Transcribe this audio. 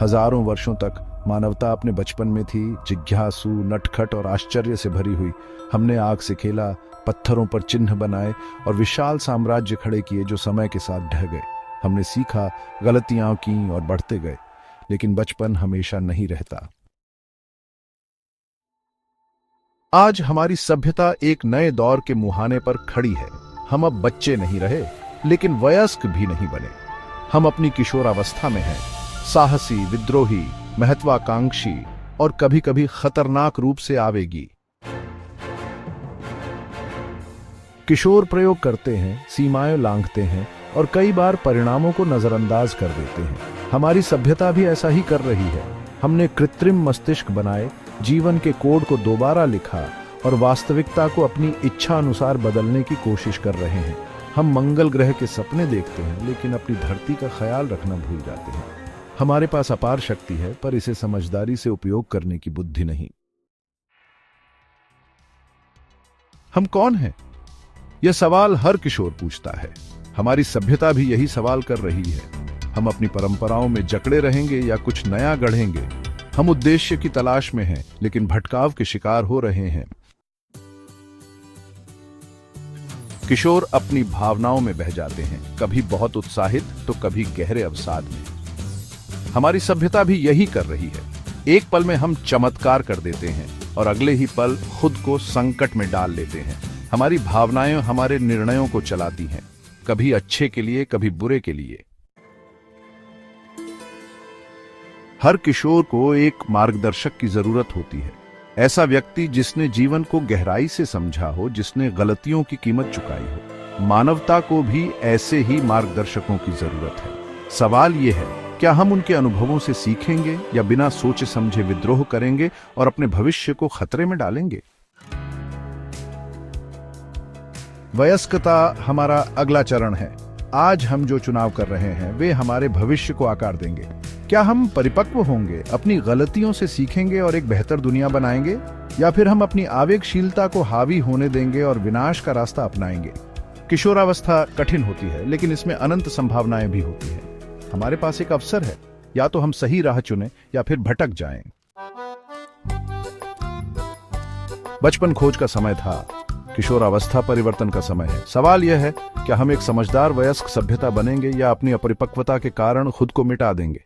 हजारों वर्षों तक मानवता अपने बचपन में थी, जिज्ञासु, नटखट और आश्चर्य से भरी हुई। हमने आग से खेला, पत्थरों पर चिन्ह बनाए और विशाल साम्राज्य खड़े किए जो समय के साथ ढह गए। हमने सीखा, गलतियां की और बढ़ते गए, लेकिन बचपन हमेशा नहीं रहता। आज हमारी सभ्यता एक नए दौर के मुहाने पर खड़ी है। हम अब बच्चे नहीं रहे, लेकिन वयस्क भी नहीं बने। हम अपनी किशोरावस्था में हैं, साहसी, विद्रोही, महत्वाकांक्षी और कभी-कभी खतरनाक रूप से आवेगी। किशोर प्रयोग करते हैं, सीमाएं लांघते हैं और कई बार परिणामों को नजरअंदाज कर देते हैं। हमारी सभ्यता भी ऐसा ही कर रही है। हमने कृत्रिम मस्तिष्क बनाए, जीवन के कोड को दोबारा लिखा और वास्तविकता को अपनी इच्छा अनुसार बदलने की कोशिश कर रहे हैं। हम मंगल ग्रह के सपने देखते हैं, लेकिन अपनी धरती का ख्याल रखना भूल जाते हैं। हमारे पास अपार शक्ति है, पर इसे समझदारी से उपयोग करने की बुद्धि नहीं। हम कौन हैं? यह सवाल हर किशोर पूछता है। हमारी सभ्यता भी यही सवाल कर रही है। हम अपनी परंपराओं में जकड़े रहेंगे या कुछ नया गढ़ेंगे? हम उद्देश्य की तलाश में हैं, लेकिन भटकाव के शिकार हो रहे हैं। किशोर अपनी भावनाओं में बह जाते हैं, कभी बहुत उत्साहित तो कभी गहरे अवसाद में। हमारी सभ्यता भी यही कर रही है। एक पल में हम चमत्कार कर देते हैं और अगले ही पल खुद को संकट में डाल लेते हैं। हमारी भावनाएं हमारे निर्णयों को चलाती हैं, कभी अच्छे के लिए, कभी बुरे के लिए। हर किशोर को एक मार्गदर्शक की जरूरत होती है। ऐसा व्यक्ति जिसने जीवन को गहराई से समझा हो, जिसने गलतियों की कीमत चुकाई हो। मानवता को भी ऐसे ही मार्गदर्शकों की जरूरत है। सवाल यह है, क्या हम उनके अनुभवों से सीखेंगे या बिना सोचे समझे विद्रोह करेंगे और अपने भविष्य को खतरे में डालेंगे? वयस्कता हमारा अगला चरण है। आज हम जो चुनाव कर रहे हैं वे हमारे भविष्य को आकार देंगे। क्या हम परिपक्व होंगे, अपनी गलतियों से सीखेंगे और एक बेहतर दुनिया बनाएंगे, या फिर हम अपनी आवेगशीलता को हावी होने देंगे और विनाश का रास्ता अपनाएंगे? किशोरावस्था कठिन होती है, लेकिन इसमें अनंत संभावनाएं भी होती हैं। हमारे पास एक अवसर है, या तो हम सही राह चुनें या फिर भटक जाएं। बचपन खोज का समय था, किशोरावस्था परिवर्तन का समय है। सवाल यह है, क्या हम एक समझदार वयस्क सभ्यता बनेंगे या अपनी अपरिपक्वता के कारण खुद को मिटा देंगे?